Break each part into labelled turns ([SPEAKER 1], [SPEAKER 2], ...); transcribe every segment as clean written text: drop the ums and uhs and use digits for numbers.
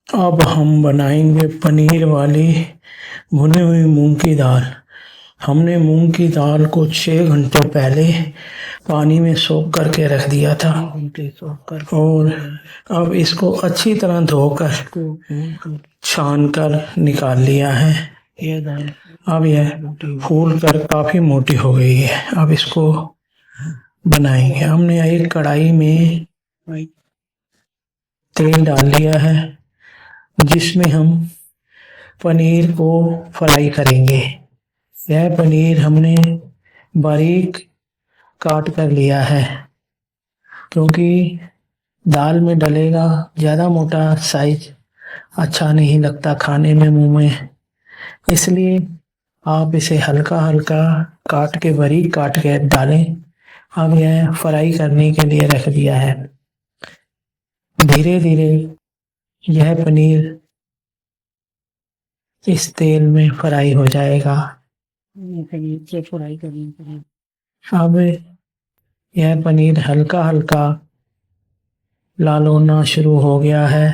[SPEAKER 1] अब हम बनाएंगे पनीर वाली भुनी हुई मूंग की दाल। हमने मूंग की दाल को 6 घंटे पहले पानी में सोख करके रख दिया था और अब इसको अच्छी तरह धोकर छान कर निकाल लिया है। अब यह फूल कर काफी मोटी हो गई है। अब इसको बनाएंगे। हमने एक कढ़ाई में तेल डाल लिया है जिसमें हम पनीर को फ्राई करेंगे। यह पनीर हमने बारीक काट कर लिया है क्योंकि दाल में डलेगा। ज़्यादा मोटा साइज अच्छा नहीं लगता खाने में मुंह में, इसलिए आप इसे हल्का हल्का काट के बारीक काट के डालें। अब यह फ्राई करने के लिए रख दिया है। धीरे धीरे यह पनीर इस तेल में फ्राई हो जाएगा। अब यह पनीर हल्का हल्का लाल होना शुरू हो गया है।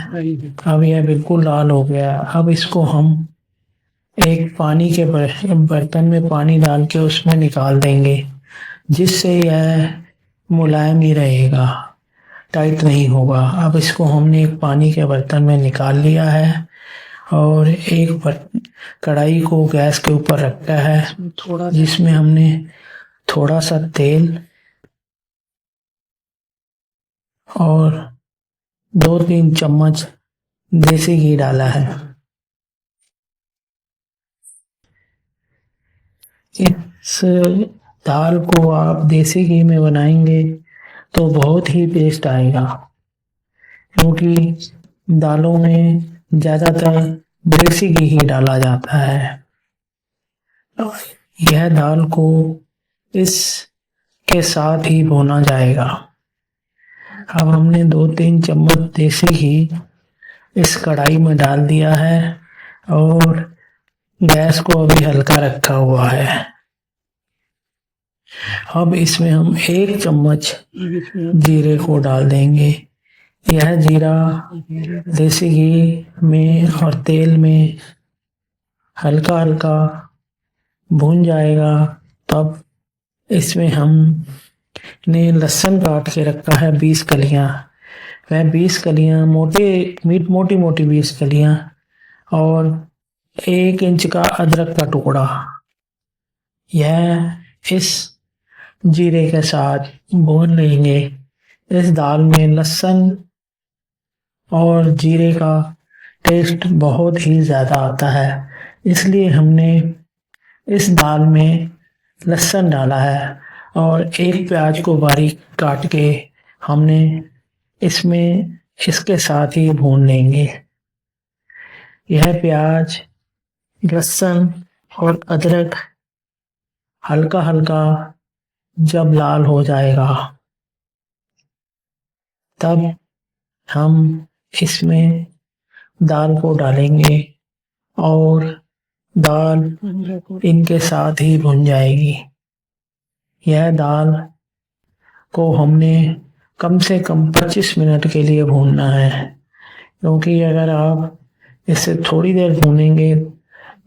[SPEAKER 1] अब यह बिल्कुल लाल हो गया। अब इसको हम एक पानी के बर्तन में पानी डाल के उसमें निकाल देंगे, जिससे यह मुलायम ही रहेगा, टाइट नहीं होगा। अब इसको हमने एक पानी के बर्तन में निकाल लिया है और एक कढ़ाई को गैस के ऊपर रखा है जिसमें हमने थोड़ा सा तेल और 2-3 चम्मच देसी घी डाला है। इस दाल को आप देसी घी में बनाएंगे तो बहुत ही टेस्ट आएगा, क्योंकि दालों में ज़्यादातर देसी घी ही डाला जाता है। यह दाल को इसके साथ ही भुना जाएगा। अब हमने 2-3 चम्मच देसी घी इस कढ़ाई में डाल दिया है और गैस को अभी हल्का रखा हुआ है। अब इसमें हम 1 चम्मच जीरे को डाल देंगे। यह जीरा देसी घी में और तेल में हल्का हल्का भून जाएगा। तब इसमें हमने लहसुन काट के रखा है 20 कलियां। वह 20 कलियां मोटी मोटी 20 कलियां और 1 इंच का अदरक का टुकड़ा, यह इस जीरे के साथ भून लेंगे। इस दाल में लहसुन और जीरे का टेस्ट बहुत ही ज़्यादा आता है, इसलिए हमने इस दाल में लहसुन डाला है और 1 प्याज को बारीक काट के हमने इसमें इसके साथ ही भून लेंगे। यह प्याज, लहसुन और अदरक हल्का हल्का जब लाल हो जाएगा तब हम इसमें दाल को डालेंगे और दाल इनके साथ ही भुन जाएगी। यह दाल को हमने कम से कम 25 मिनट के लिए भूनना है, क्योंकि अगर आप इसे थोड़ी देर भूनेंगे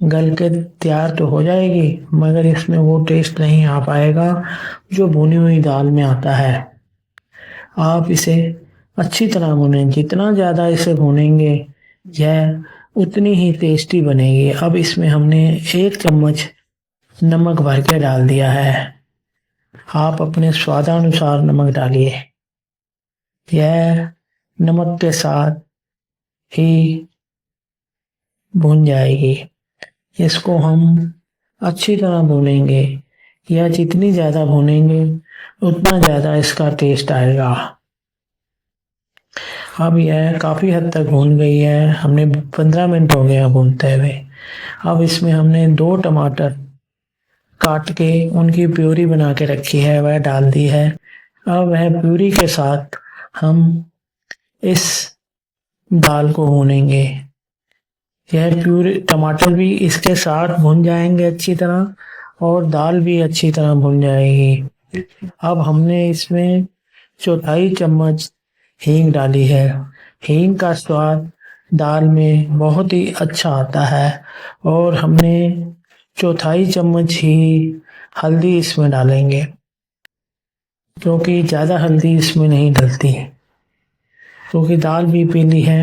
[SPEAKER 1] गल के तैयार तो हो जाएगी, मगर इसमें वो टेस्ट नहीं आ पाएगा जो भुनी हुई दाल में आता है। आप इसे अच्छी तरह भुनें। जितना ज़्यादा इसे भुनेंगे यह उतनी ही टेस्टी बनेगी। अब इसमें हमने 1 चम्मच नमक भर के डाल दिया है। आप अपने स्वादानुसार नमक डालिए। यह नमक के साथ ही भुन जाएगी। इसको हम अच्छी तरह भूनेंगे। यह जितनी ज़्यादा भूनेंगे उतना ज़्यादा इसका टेस्ट आएगा। अब यह काफ़ी हद तक भून गई है। हमने 15 मिनट हो गया भूनते हुए। अब इसमें हमने 2 टमाटर काट के उनकी प्यूरी बना के रखी है, वह डाल दी है। अब वह प्यूरी के साथ हम इस दाल को भूनेंगे। यह प्यूरी टमाटर भी इसके साथ भुन जाएंगे अच्छी तरह और दाल भी अच्छी तरह भुन जाएगी। अब हमने इसमें 1/4 चम्मच हींग डाली है। हींग का स्वाद दाल में बहुत ही अच्छा आता है। और हमने चौथाई चम्मच ही हल्दी इसमें डालेंगे, क्योंकि ज़्यादा हल्दी इसमें नहीं डलती, क्योंकि दाल भी पीली है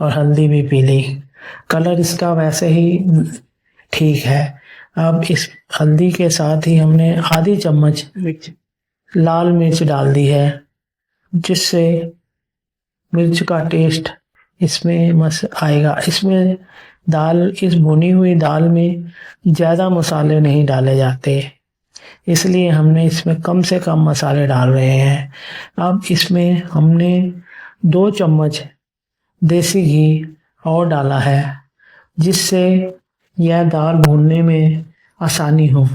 [SPEAKER 1] और हल्दी भी पीली। कलर इसका वैसे ही ठीक है। अब इस हल्दी के साथ ही हमने आधी चम्मच लाल मिर्च डाल दी है, जिससे मिर्च का टेस्ट इसमें मस आएगा। इसमें इस भुनी हुई दाल में ज़्यादा मसाले नहीं डाले जाते, इसलिए हमने इसमें कम से कम मसाले डाल रहे हैं। अब इसमें हमने 2 चम्मच देसी घी और डाला है, जिससे यह दाल भूनने में आसानी हो।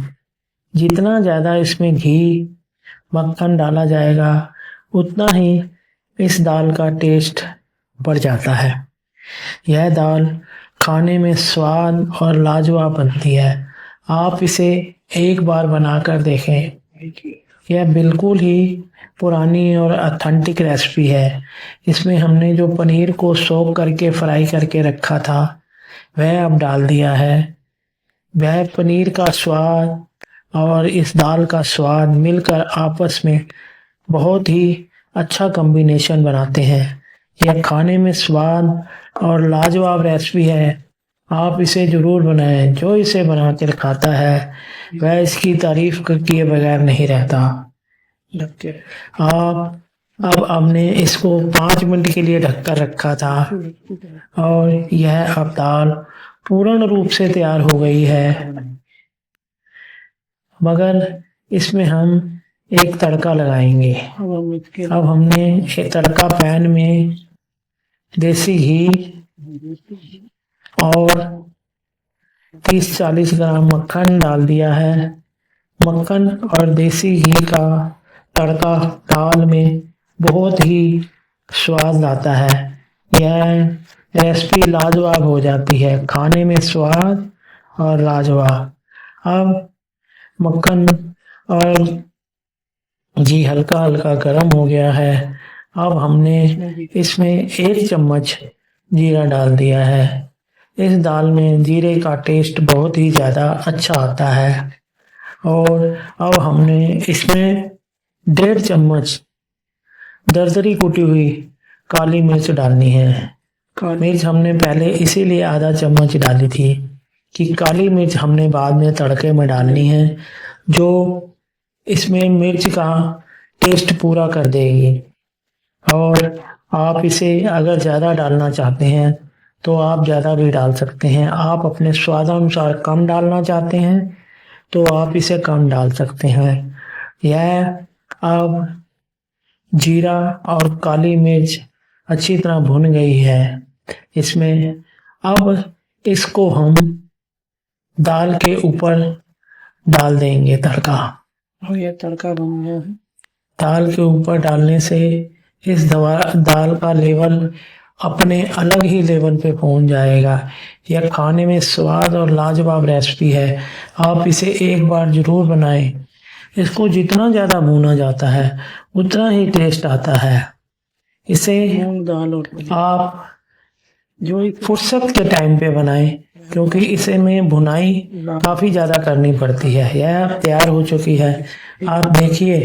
[SPEAKER 1] जितना ज़्यादा इसमें घी मक्खन डाला जाएगा, उतना ही इस दाल का टेस्ट बढ़ जाता है। यह दाल खाने में स्वाद और लाजवाब बनती है। आप इसे एक बार बनाकर देखें। यह बिल्कुल ही पुरानी और ऑथेंटिक रेसिपी है। इसमें हमने जो पनीर को सोक करके फ्राई करके रखा था, वह अब डाल दिया है। वह पनीर का स्वाद और इस दाल का स्वाद मिलकर आपस में बहुत ही अच्छा कॉम्बिनेशन बनाते हैं। यह खाने में स्वाद और लाजवाब रेसिपी है। आप इसे ज़रूर बनाएं। जो इसे बनाकर खाता है वह इसकी तारीफ किए बगैर नहीं रहता। आप अब हमने इसको 5 मिनट के लिए ढककर रखा था और यह अब दाल पूर्ण रूप से तैयार हो गई है। मगर इसमें हम एक तड़का लगाएंगे। अब हमने एक तड़का पैन में देसी घी और 30-40 ग्राम मक्खन डाल दिया है। मक्खन और देसी घी का तड़का दाल में बहुत ही स्वाद आता है। यह रेसिपी लाजवाब हो जाती है, खाने में स्वाद और लाजवाब। अब मक्खन और घी हल्का हल्का गर्म हो गया है। अब हमने इसमें 1 चम्मच जीरा डाल दिया है। इस दाल में जीरे का टेस्ट बहुत ही ज़्यादा अच्छा आता है। और अब हमने इसमें 1.5 चम्मच दरदरी कुटी हुई काली मिर्च डालनी है। मिर्च हमने पहले इसीलिए आधा चम्मच डाली थी कि काली मिर्च हमने बाद में तड़के में डालनी है, जो इसमें मिर्च का टेस्ट पूरा कर देगी। और आप इसे अगर ज़्यादा डालना चाहते हैं तो आप ज़्यादा भी डाल सकते हैं। आप अपने स्वादानुसार कम डालना चाहते हैं तो आप इसे कम डाल सकते हैं। यह अब जीरा और काली मिर्च अच्छी तरह भुन गई है। इसमें अब इसको हम दाल के ऊपर डाल देंगे तड़का। और यह तड़का बन गया है। दाल के ऊपर डालने से इस दाल का लेवल अपने अलग ही लेवल पे पहुंच जाएगा। यह खाने में स्वाद और लाजवाब रेसिपी है। आप इसे एक बार जरूर बनाएं। इसको जितना ज़्यादा भूना जाता है उतना ही टेस्ट आता है। इसे आप जो फुर्सत के टाइम पे बनाएं, क्योंकि इसे में भुनाई काफ़ी ज़्यादा करनी पड़ती है। यह अब तैयार हो चुकी है। आप देखिए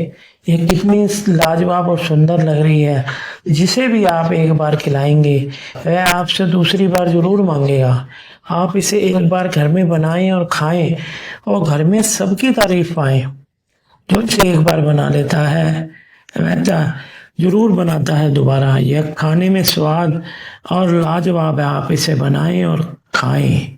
[SPEAKER 1] ये कितनी लाजवाब और सुंदर लग रही है। जिसे भी आप एक बार खिलाएंगे वह आपसे दूसरी बार ज़रूर मांगेगा। आप इसे एक बार घर में बनाएं और खाएं और घर में सबकी तारीफ पाएं। जो इसे एक बार बना लेता है वह ज़रूर बनाता है दोबारा। यह खाने में स्वाद और लाजवाब है। आप इसे बनाएं और खाएं।